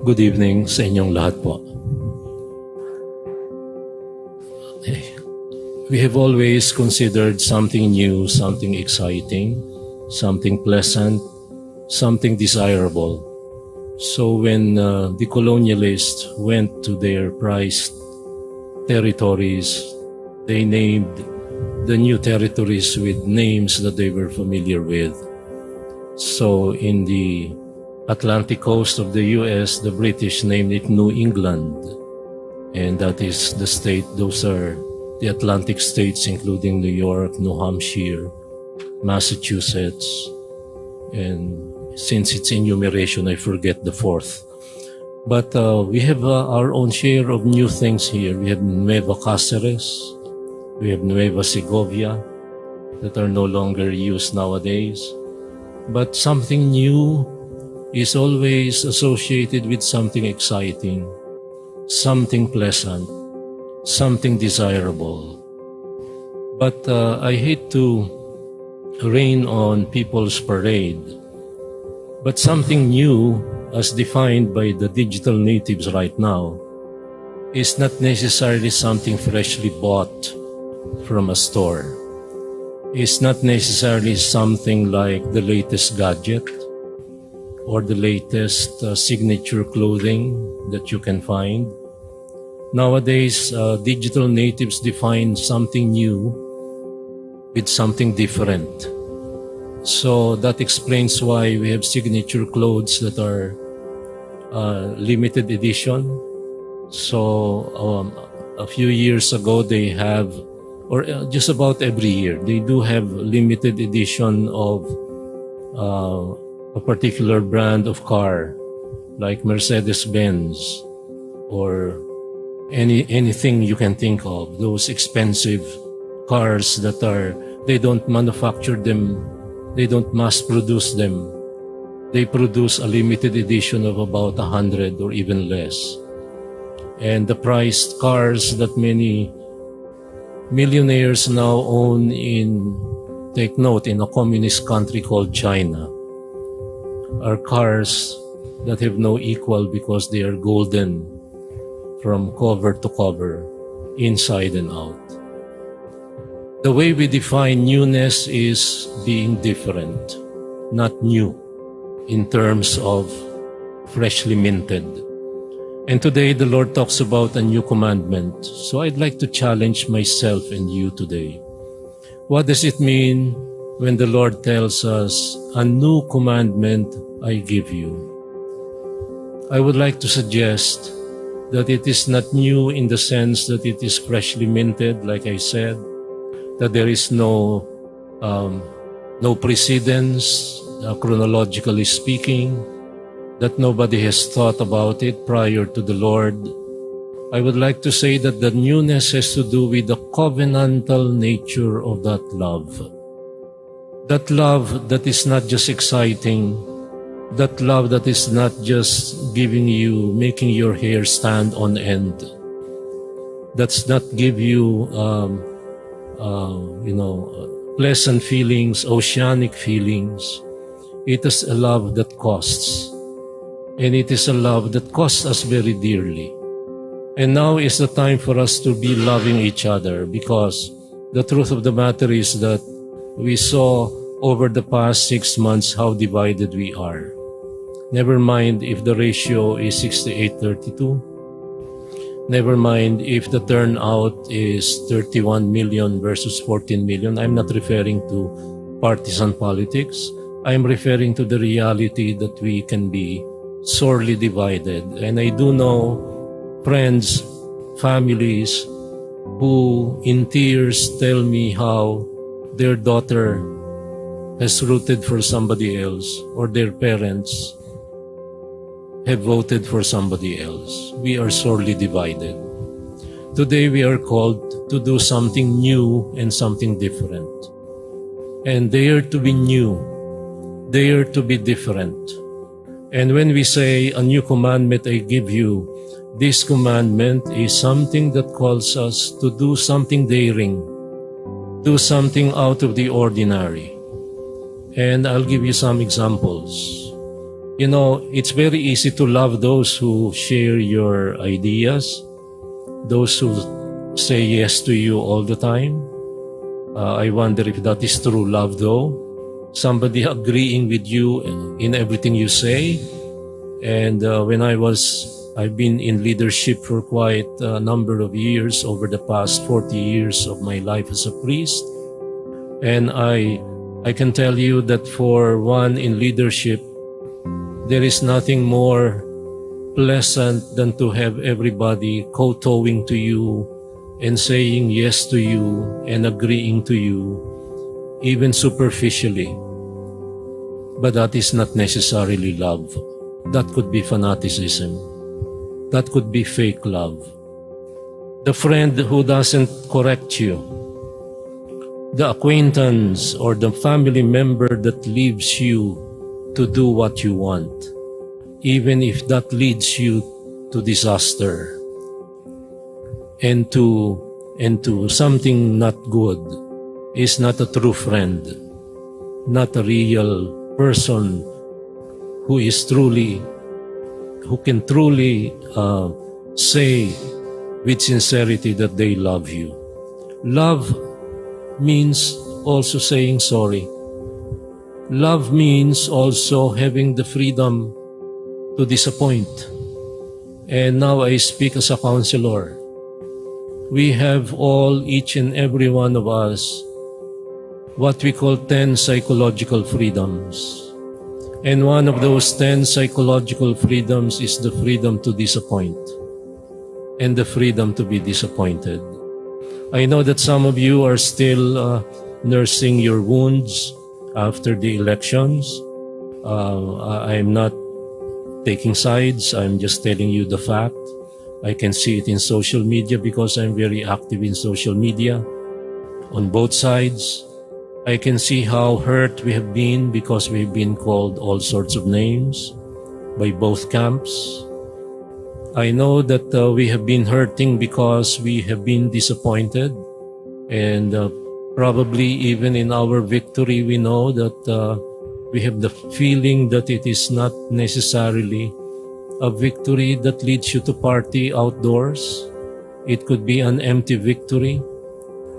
Good evening sa inyong lahat po. We have always considered something new, something exciting, something pleasant, something desirable. So when the colonialists went to their prized territories, they named the new territories with names that they were familiar with. So in the Atlantic coast of the US, the British named it New England. And that is the state, those are the Atlantic states, including New York, New Hampshire, Massachusetts, and since it's enumeration, I forget the fourth. But we have our own share of new things here. We have Nueva Cáceres, we have Nueva Segovia that are no longer used nowadays. But something new is always associated with something exciting, something pleasant, something desirable. But I hate to rain on people's parade. But something new, as defined by the digital natives right now, is not necessarily something freshly bought from a store. It's not necessarily something like the latest gadget or the latest signature clothing that you can find. Nowadays, digital natives define something new with something different. So that explains why we have signature clothes that are limited edition. So a few years ago, they have, or just about every year, they do have limited edition of a particular brand of car, like Mercedes-Benz or anything you can think of, those expensive cars that they don't manufacture them, they don't mass produce them. They produce a limited edition of about 100 or even less. And the priced cars that many millionaires now own take note, in a communist country called China, are cars that have no equal because they are golden from cover to cover, inside and out. The way we define newness is being different, not new, in terms of freshly minted. And today the Lord talks about a new commandment. So I'd like to challenge myself and you today. What does it mean when the Lord tells us, a new commandment I give you? I would like to suggest that it is not new in the sense that it is freshly minted, like I said, that there is no precedence, chronologically speaking, that nobody has thought about it prior to the Lord. I would like to say that the newness has to do with the covenantal nature of that love. That love that is not just exciting, that love that is not just making your hair stand on end. That's not give you, pleasant feelings, oceanic feelings. It is a love that costs. And it is a love that costs us very dearly. And now is the time for us to be loving each other, because the truth of the matter is that we saw over the past 6 months how divided we are. Never mind if the ratio is 68-32. Never mind if the turnout is 31 million versus 14 million. I'm not referring to partisan politics. I'm referring to the reality that we can be sorely divided. And I do know friends, families who in tears tell me how their daughter has rooted for somebody else, or their parents have voted for somebody else. We are sorely divided. Today we are called to do something new and something different. And dare to be new, dare to be different. And when we say, a new commandment I give you, this commandment is something that calls us to do something daring, do something out of the ordinary. And I'll give you some examples. You know, it's very easy to love those who share your ideas, those who say yes to you all the time. I wonder if that is true love though. Somebody agreeing with you in everything you say. And I've been in leadership for quite a number of years, over the past 40 years of my life as a priest. And I can tell you that for one in leadership, there is nothing more pleasant than to have everybody kowtowing to you and saying yes to you and agreeing to you, even superficially. But that is not necessarily love. That could be fanaticism. That could be fake love. The friend who doesn't correct you, the acquaintance or the family member that leaves you to do what you want, even if that leads you to disaster and to something not good, is not a true friend, not a real person who can truly say with sincerity that they love you. Love means also saying sorry. Love means also having the freedom to disappoint. And now I speak as a counselor. We have all, each and every one of us, what we call 10 psychological freedoms. And one of those 10 psychological freedoms is the freedom to disappoint and the freedom to be disappointed. I know that some of you are still nursing your wounds after the elections. I'm not taking sides. I'm just telling you the fact. I can see it in social media because I'm very active in social media on both sides. I can see how hurt we have been because we've been called all sorts of names by both camps. I know that we have been hurting because we have been disappointed, and probably even in our victory we know that we have the feeling that it is not necessarily a victory that leads you to party outdoors. It could be an empty victory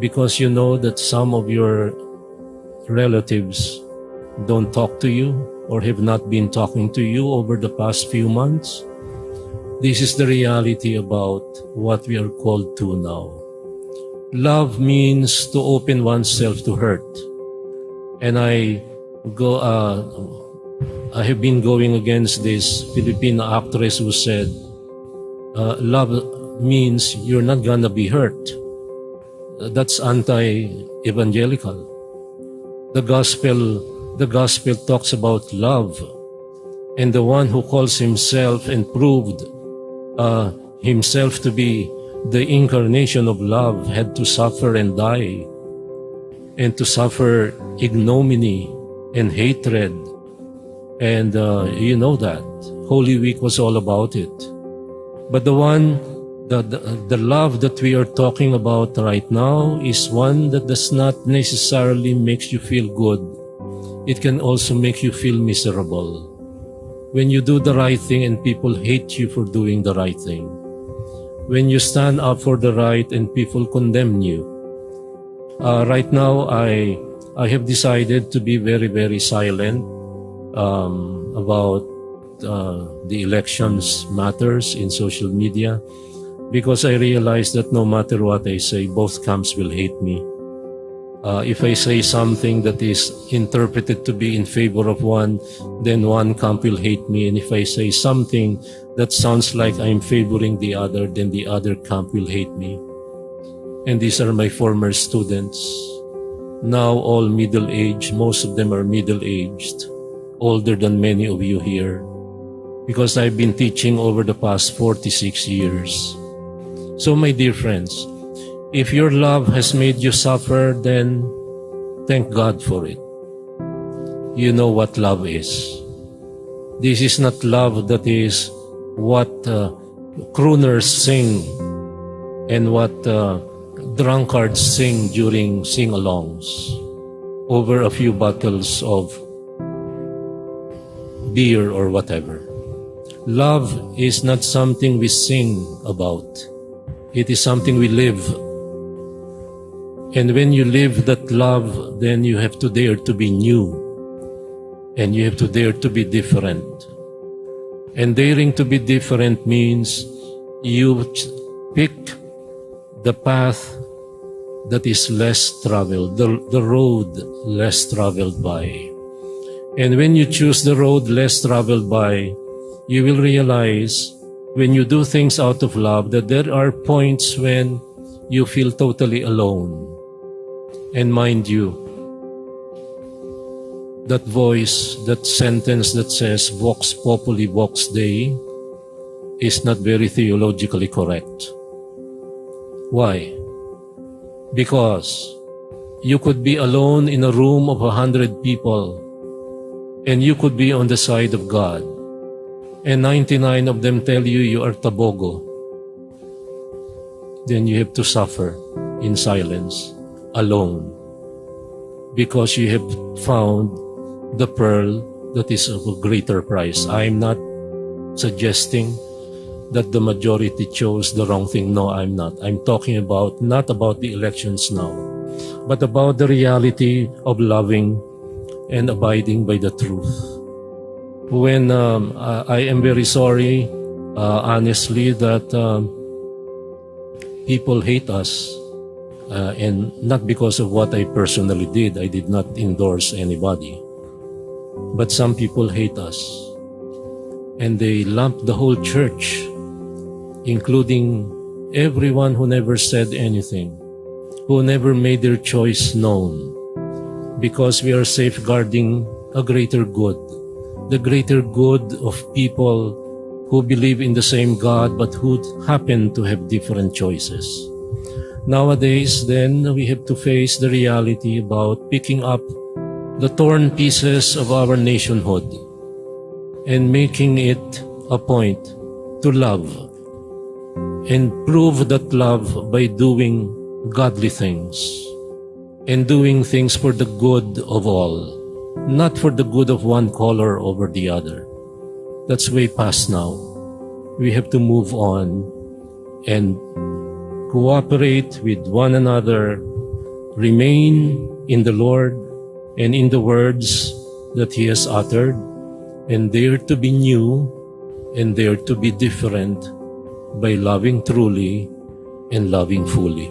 because you know that some of your relatives don't talk to you or have not been talking to you over the past few months. This is the reality about what we are called to now. Love means to open oneself to hurt. And I have been going against this Filipino actress who said, love means you're not gonna be hurt. That's anti-evangelical. The gospel talks about love. And the one who calls himself and proved himself to be the incarnation of love had to suffer and die, and to suffer ignominy and hatred. And you know that. Holy Week was all about it. But the love that we are talking about right now is one that does not necessarily make you feel good. It can also make you feel miserable. When you do the right thing and people hate you for doing the right thing. When you stand up for the right and people condemn you. Right now, I have decided to be very, very silent about the elections matters in social media, because I realize that no matter what I say, both camps will hate me. If I say something that is interpreted to be in favor of one, then one camp will hate me. And if I say something that sounds like I'm favoring the other, then the other camp will hate me. And these are my former students, now all middle-aged. Most of them are middle-aged, older than many of you here, because I've been teaching over the past 46 years. So my dear friends, if your love has made you suffer, then thank God for it. You know what love is. This is not love that is what crooners sing and what drunkards sing during sing-alongs over a few bottles of beer or whatever. Love is not something we sing about. It is something we live. And when you live that love, then you have to dare to be new. And you have to dare to be different. And daring to be different means you pick the path that is less traveled, the road less traveled by. And when you choose the road less traveled by, you will realize when you do things out of love that there are points when you feel totally alone. And mind you, that voice, that sentence that says vox populi vox Dei is not very theologically correct. Why? Because you could be alone in a room of 100 people and you could be on the side of God and 99 of them tell you you are tabogo. Then you have to suffer in silence, alone, because you have found the pearl that is of a greater price. I'm not suggesting that the majority chose the wrong thing. No, I'm not. I'm talking about, not about the elections now, but about the reality of loving and abiding by the truth. When I am very sorry, honestly, that people hate us, and not because of what I personally did. I did not endorse anybody. But some people hate us. And they lump the whole church, including everyone who never said anything, who never made their choice known, because we are safeguarding a greater good, the greater good of people who believe in the same God but who happen to have different choices. Nowadays, then, we have to face the reality about picking up the torn pieces of our nationhood and making it a point to love and prove that love by doing godly things and doing things for the good of all, not for the good of one color over the other. That's way past now. We have to move on and cooperate with one another, remain in the Lord and in the words that He has uttered, and dare to be new and dare to be different by loving truly and loving fully.